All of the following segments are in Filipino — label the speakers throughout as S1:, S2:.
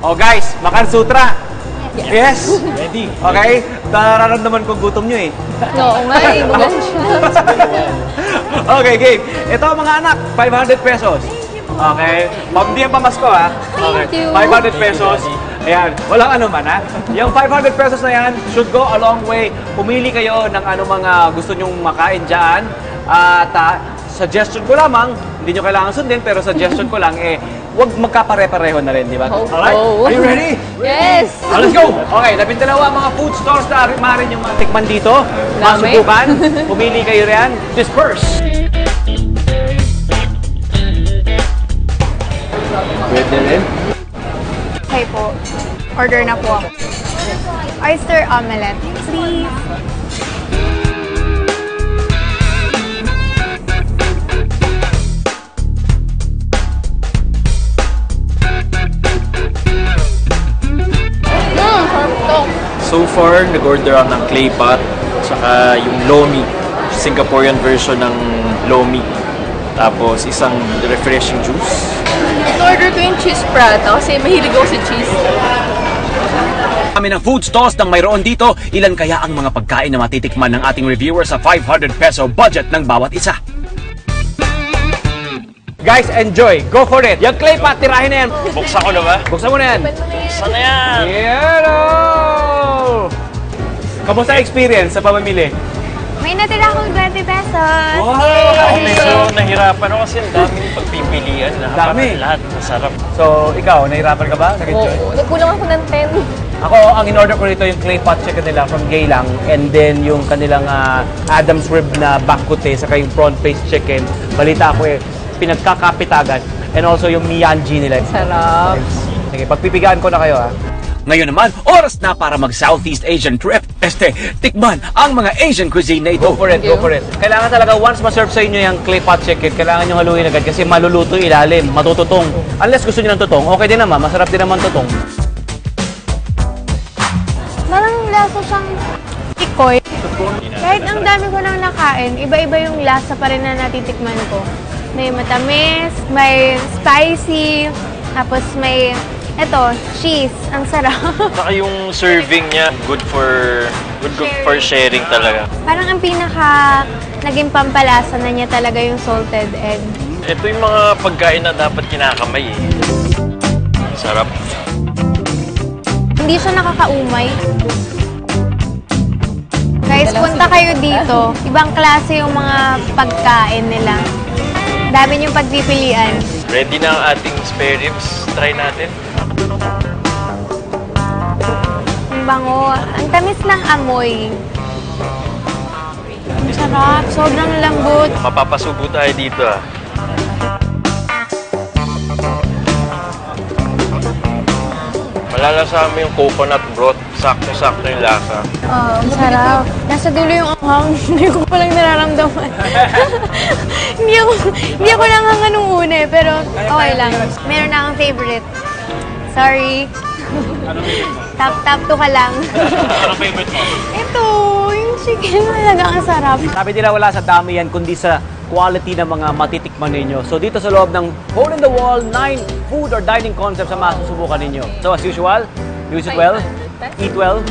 S1: Oh guys, makan sutra. Yes.
S2: Ready.
S1: Okay? Nararamdaman ko gutom nyo eh.
S3: Oo nga eh,
S1: Okay, game. Ito mga anak, 500 pesos. Okay? Hindi yan pamasko ha. Okay. 500 pesos. Ayan, walang ano man ha. Yung 500 pesos na yan should go a long way. Pumili kayo ng ano mga gusto nyong makain dyan. At suggestion ko lamang, hindi nyo kailangan sundin, pero suggestion ko lang huwag magkapare-pareho na rin, di ba? Alright? Are you ready?
S3: Yes!
S1: Let's go! Okay, labindalawa mga food stores na maaaring yung matikman dito. Masubukan. Pumili kayo riyan. Disperse! Pwede rin.
S4: Okay po. Order na po ako. Oyster omelette, please.
S2: So far, nag-order ako ng clay pot, saka yung lomi, Singaporean version ng lomi. Tapos isang refreshing juice.
S3: In-order ko yung cheese prata kasi mahilig ako sa cheese.
S1: Kami ng food stalls nang mayroon dito, ilan kaya ang mga pagkain na matitikman ng ating reviewer sa 500 peso budget ng bawat isa? Guys, enjoy! Go for it! Yung clay pot, tirahin na yan!
S2: Buksan ko na ba?
S1: Buksan mo na yan!
S2: Buksan na yan!
S1: Yan o! Kamusta experience sa pamamili?
S4: May natira akong 20 pesos.
S1: Wow!
S2: Ako medyo nahirapan ako kasi ang daming pagpipilian.
S1: Dami.
S2: Lahat masarap.
S1: So, ikaw, nahirapan ka ba? Nag-enjoy?
S3: Oo, nagkulang ako ng 10.
S1: Ako, ang in-order ko rito yung clay pot chicken nila from Geylang, and then yung kanilang Adam's rib na bakute, saka yung prawn paste chicken. Balita ko pinagkakapitagan. And also yung Miyanji nila.
S3: Sarap.
S1: Sige, pagpipigaan ko na kayo Ngayon naman, oras na para mag-Southeast Asian trip. Tikman ang mga Asian cuisine na ito. Go for it, go for it. Kailangan talaga once ma-serve sa inyo yung clay pot chicken, kailangan nyo haluin agad kasi maluluto ilalim, matututong. Unless gusto nyo ng tutong, okay din naman, masarap din naman tutong.
S4: Parang lasa siyang tikoy. Kahit ang dami ko nang nakain, iba-iba yung lasa pa rin na natitikman ko. May matamis, may spicy, tapos may cheese. Ang sarap.
S2: Saka yung serving niya, good for sharing talaga.
S4: Parang ang pinaka naging pampalasa na niya talaga yung salted egg.
S2: Ito yung mga pagkain na dapat kinakamay eh. Sarap.
S4: Hindi siya nakakaumay. Guys, punta kayo dito. Ibang klase yung mga pagkain nila. Dami yung pagpipilian.
S2: Ready na ang ating spare ribs. Try natin.
S4: Ang bango. Ang tamis ng amoy. Ang sarap. Sobrang lambot.
S2: Mapapasubo tayo dito Malalasa mo yung coconut broth. Sakto-sakto yung lasa.
S4: Ang sarap. Nasa dulo yung anghang. Hindi ko palang nararamdaman. hindi ako nanghanga nung una pero okay lang. Meron na akong favorite. Sorry. Tap 2 ka lang.
S2: Ano favorite mo?
S4: Ito, yung chicken talaga ang sarap.
S1: Sabi nila wala sa dami yan, kundi sa quality ng mga matitikman ninyo. So dito sa loob ng Hole in the Wall, 9 food or dining concepts na masusubukan ninyo. So as usual, use it well, eat well.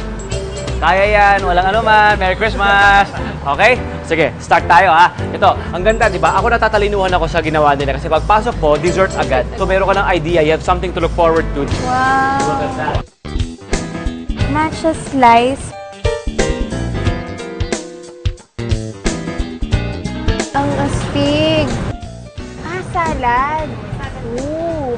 S1: Kaya yan, walang anuman. Merry Christmas! Okay? Sige, start tayo Ito, ang ganda, di ba? Ako natatalinuhan ako sa ginawa nila kasi pagpasok po, dessert agad. So meron ka ng idea, you have something to look forward to.
S4: Wow! Look at that. Matcha slice. Ang astig. Salad. Ooh.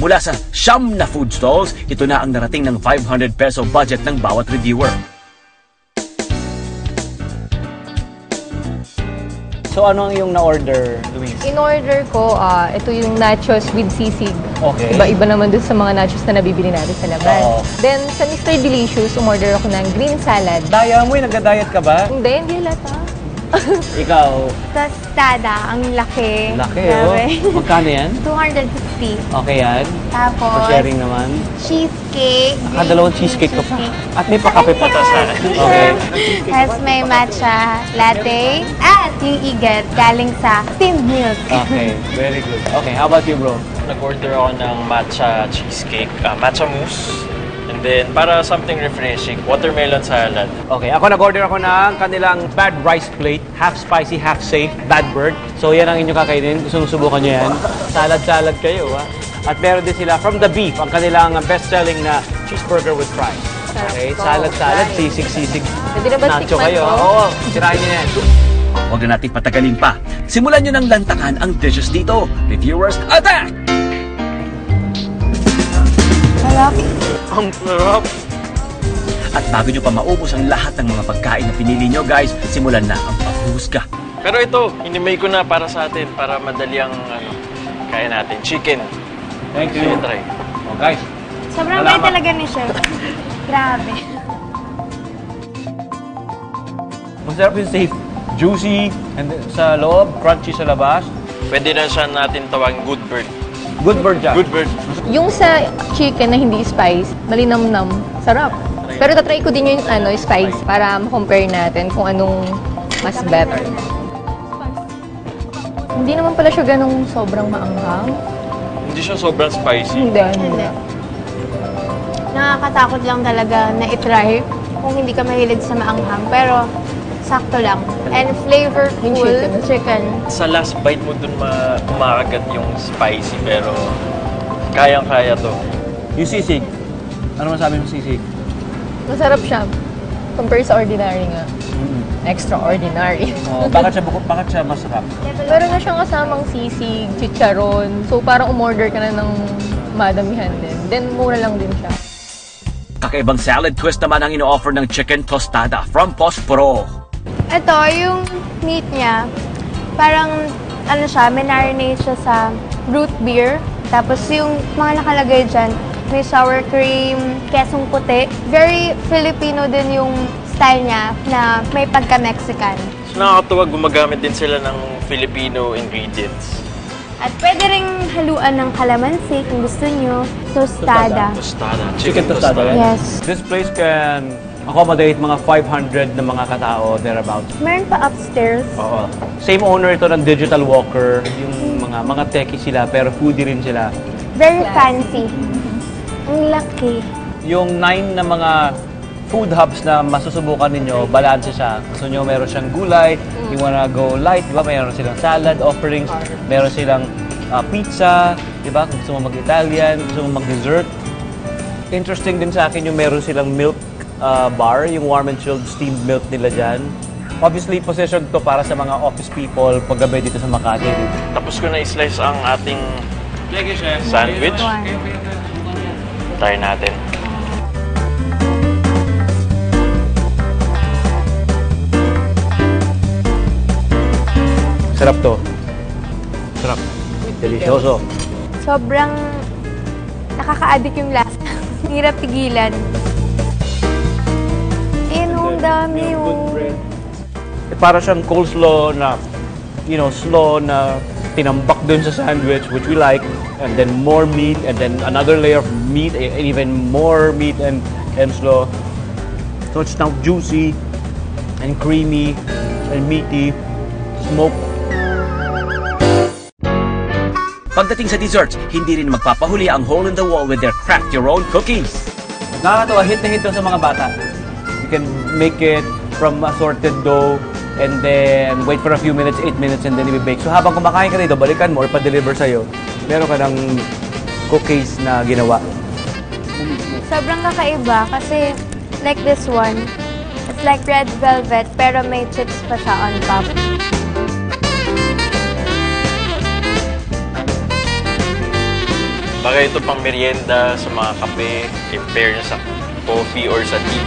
S1: Mula sa siyam na food stalls, ito na ang narating ng 500 peso budget ng bawat reviewer. So ano ang iyong na-order, Luis?
S3: In-order ko, ito yung nachos with sisig.
S1: Okay.
S3: Iba-iba naman dun sa mga nachos na nabibili natin sa labas.
S1: Oo.
S3: Then, sa Mr. Delicious, umorder ako ng green salad.
S1: Daya mo nagda-diet ka ba?
S3: Hindi halata.
S1: Ikaw,
S4: Tostada, ang laki.
S1: laki
S4: Grabe.
S1: oh. Magkano yan?
S4: 250.
S1: Okay yan.
S4: Tapos,
S1: Pa-sharing naman.
S4: cheesecake.
S1: Dalawang cheesecake ka pa. At may pakape pa. Okay.
S4: Tapos may matcha latte. At yung igat galing sa steamed milk.
S1: Okay, very good. Okay, how about you, bro?
S2: Nag-order ako ng matcha cheesecake, matcha mousse. And then, para something refreshing, watermelon salad.
S1: Okay, ako nag-order ako ng kanilang bad rice plate. Half spicy, half safe, bad bird. So yan ang inyong kakainin. Gusto mong subukan nyo yan? Salad-salad kayo, ha? At meron din sila from The Beef, ang kanilang best-selling na cheeseburger with fries. Okay, salad-salad, sisig-sisig.
S3: Pwede na ba
S1: Nacho
S3: tikman
S1: kayo.
S3: ko?
S1: Oo, sirahin nyo yan.
S5: Huwag na natin patagalin pa. Simulan nyo ng lantakan ang dishes dito. Reviewers, attack!
S4: Sarap.
S2: Ang sarap!
S5: At bago nyo pa maubos ang lahat ng mga pagkain na pinili nyo, guys, simulan na ang paghuhusga.
S2: Pero ito, inimay ko na para sa atin, para madali ang kaya natin. Chicken.
S1: Thank
S2: Sige,
S1: you.
S2: try.
S1: Oh, guys,
S4: Sobrang
S1: Salamat.
S4: bait talaga ni Chef. Grabe.
S1: masarap yung safe. Juicy, and then sa loob, crunchy sa labas.
S2: Pwede na siya natin tawagin good bird.
S1: Good bird dyan.
S2: Good bird.
S3: Yung sa chicken na hindi spice, malinamnam, sarap. Pero tatry ko din yung spice para ma-compare natin kung anong mas better. Hindi naman pala siya ganong sobrang maanghang.
S2: Hindi siya sobrang spicy.
S3: Hindi.
S4: Hindi. Nakakatakot lang talaga na itry kung hindi ka mahilig sa maanghang. Pero, sakto lang. And flavorful
S3: Yung
S4: chicken.
S2: Sa last bite mo dun kumakagat yung spicy, pero kayang-kaya to.
S1: Yung sisig. Ano masabi mo sisig?
S3: Masarap siya. Compare sa ordinary nga. Extraordinary.
S1: Oh, bakit siya masarap?
S3: Pero na siyang kasamang sisig, chicharon. So parang umorder ka na ng madamihan din. Then mura lang din siya.
S5: Kakaibang salad twist naman ang ino-offer ng chicken tostada from Posporo.
S4: Ito, yung meat niya, parang, marinate siya sa root beer. Tapos yung mga nakalagay dyan, may sour cream, kesong puti. Very Filipino din yung style niya na may pagka-Mexican.
S2: So nakakatuwa, gumagamit din sila ng Filipino ingredients.
S4: At pwede ring haluan ng kalamansi kung gusto nyo. Tostada.
S2: Tostada.
S1: Chicken tostada, right?
S4: Yes.
S1: This place can accommodate mga 500 na mga katao, thereabouts.
S4: Meron pa upstairs.
S1: Oo. Same owner ito ng Digital Walker. Yung mga techie sila, pero foodie rin sila.
S4: Very fancy. Ang laki.
S1: Yung 9 na mga food hubs na masusubukan ninyo, balanse siya. Gusto nyo, meron siyang gulay, you wanna go light, di ba? Meron silang salad offerings, meron silang pizza, di ba? Kung gusto mo mag-Italian, gusto mo mag-dessert. Interesting din sa akin yung meron silang milk bar, yung warm and chilled steamed milk nila dyan. Obviously, positioned to para sa mga office people paggabi dito sa Makati.
S2: Tapos ko na i-slice ang ating sandwich. Try natin.
S1: Sarap to. Sarap. Delicioso.
S4: Sobrang nakaka-addict yung lasa. Hirap pigilan. Ang dami yung...
S1: Para siyang coleslaw na, slow na tinambak dun sa sandwich, which we like, and then more meat, and then another layer of meat, and even more meat and slaw. So it's now juicy, and creamy, and meaty, smoked.
S5: Pagdating sa desserts, hindi rin magpapahuli ang hole in the wall with their craft-your-own cookies.
S1: Nakakatawa, hint na hint to sa mga bata. You can make it from assorted dough, and then wait for a few minutes, 8 minutes, and then i-bake. So habang kumakain ka dito, balikan mo or pa-deliver sa'yo, meron ka ng cookies na ginawa.
S4: Sobrang kakaiba kasi like this one, it's like red velvet pero may chips pa siya on top.
S2: Baka ito pang merienda sa mga kape, compare nyo sa coffee or sa tea.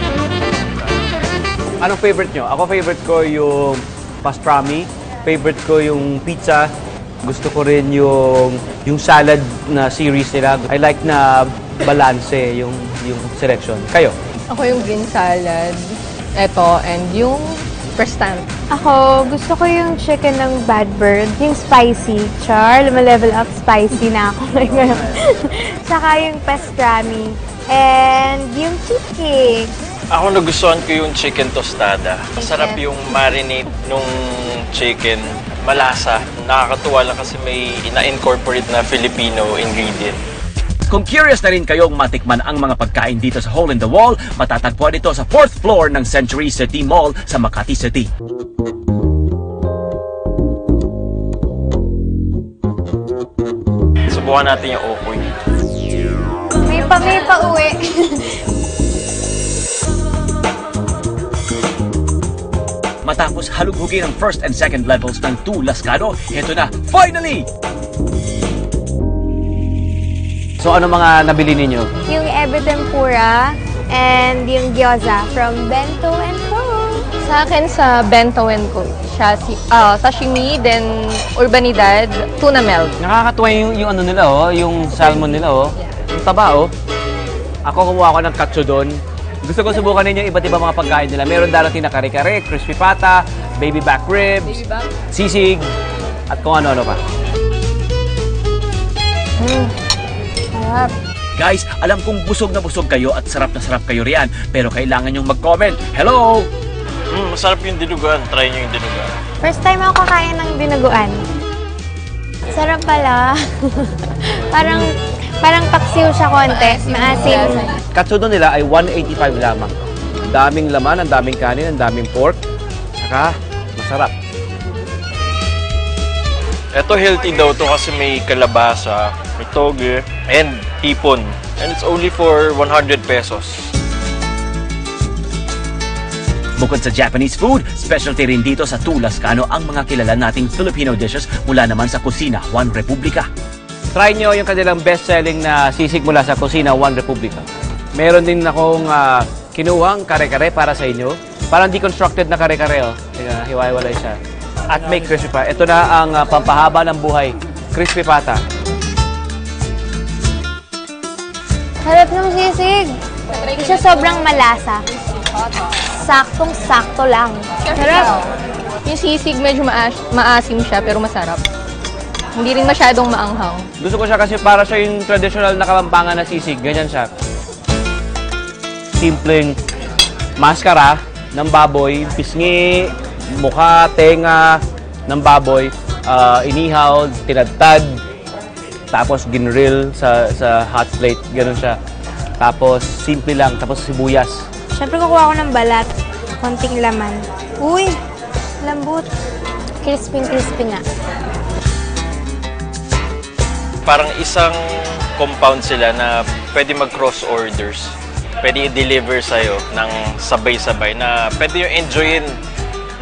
S1: Anong favorite nyo? Ako favorite ko yung pastrami. Favorite ko yung pizza. Gusto ko rin yung salad na series nila. I like na balanse yung selection. Kayo?
S3: Ako yung green salad. Eto, and yung Prestan.
S4: Ako, gusto ko yung chicken ng Bad Bird, yung spicy. Char, level up spicy na ako ngayon. Saka yung pastrami. And yung cheesecake.
S2: Ako nagustuhan ko yung chicken tostada. Masarap yung marinade nung chicken. Malasa. Nakakatuwa lang kasi may ina-incorporate na Filipino ingredient.
S5: Kung curious na rin kayong matikman ang mga pagkain dito sa Hole in the Wall, matatagpuan ito sa 4th floor ng Century City Mall sa Makati City.
S2: Subukan natin yung okoy.
S4: May pa-uwi.
S5: Matapos halughugin ang first and second levels ng 2 Lascano, heto na, finally!
S1: So ano mga nabili ninyo?
S4: Yung ebe tempura and yung gyoza from Bento & Co.
S3: Sa akin sa Bento & Co. Sashimi, then Urbanidad, tuna melt.
S1: Nakakatuwa yung ano nila, oh, yung salmon nila, oh. Ang taba, oh. Ako kumuha ako ng katsudon. Gusto ko subukan ninyo iba't ibang mga pagkain nila. Meron darating na kare-kare, crispy pata, baby back ribs, sisig, at kung ano-ano pa.
S4: Sarap.
S5: Guys, alam kong busog na busog kayo at sarap na sarap kayo riyan, pero kailangan nyong mag-comment. Hello!
S2: Masarap yung dinuguan. Try nyo yung dinuguan.
S4: First time ako kakain ng dinuguan. Sarap pala. parang paksiw siya konti. Maasim.
S1: Katsudon nila ay 185 lamang. Ang daming laman, ang daming kanin, ang daming pork. Saka, masarap.
S2: Ito healthy daw to kasi may kalabasa, may toge, and hipon. And it's only for 100 pesos.
S5: Bukod sa Japanese food, specialty rin dito sa 2 Lascano ang mga kilala nating Filipino dishes mula naman sa Kusina Juan Republica.
S1: Try nyo yung kanilang best-selling na sisig mula sa Kusina Juan Republica. Meron din akong kinuhang kare-kare para sa inyo. Parang deconstructed na kare-kare, oh. Hiwa-hiwalay siya. At may crispy pa. Ito na ang pampahaba ng buhay. Crispy pata.
S4: Sarap ng sisig. Hindi siya sobrang malasa. Saktong-sakto lang. Sarap.
S3: Yung sisig medyo maasim siya pero masarap. Hindi rin masyadong maanghang.
S1: Gusto ko siya kasi para siya yung traditional na Kapampangan na sisig. Ganyan siya. Simpleng maskara ng baboy, pisngi, mukha, tenga ng baboy, inihaw, tinadtad, tapos ginrill sa hot plate, gano'n siya. Tapos simple lang, tapos sibuyas.
S4: Siyempre kukuha ko ng balat. Konting laman. Uy! Lambot. Crispy nga.
S2: Parang isang compound sila na pwede mag-cross orders. Pwede i-deliver sa'yo ng sabay-sabay na pwede yung enjoyin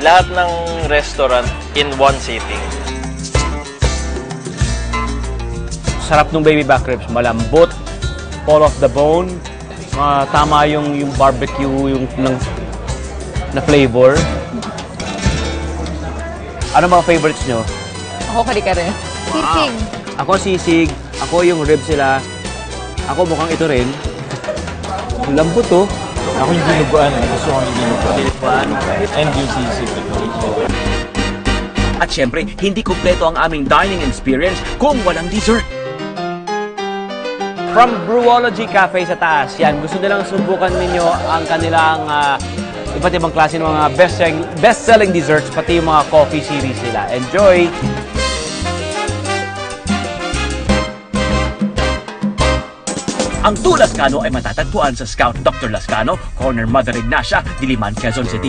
S2: lahat ng restaurant in one sitting.
S1: Sarap ng baby back ribs, malambot, all of the bone, tama yung barbecue, yung na flavor. Ano mga favorites nyo?
S3: Ako kare-kare.
S4: Sisig.
S1: Ako sisig, ako yung ribs sila, ako mukhang ito rin. Ang lambot, oh.
S2: Ako yung dinuguan. Gusto ko yung dinuguan. And yung sisig.
S5: At syempre, hindi kumpleto ang aming dining experience kung walang dessert.
S1: From Brewology Cafe sa taas, yan, gusto nilang subukan ninyo ang kanilang iba't ibang klase ng mga best-selling desserts, pati yung mga coffee series nila. Enjoy!
S5: Ang 2 Lascano ay matatagpuan sa Scout Dr. Lascano, Corner Mother Ignacia, Diliman, Quezon City.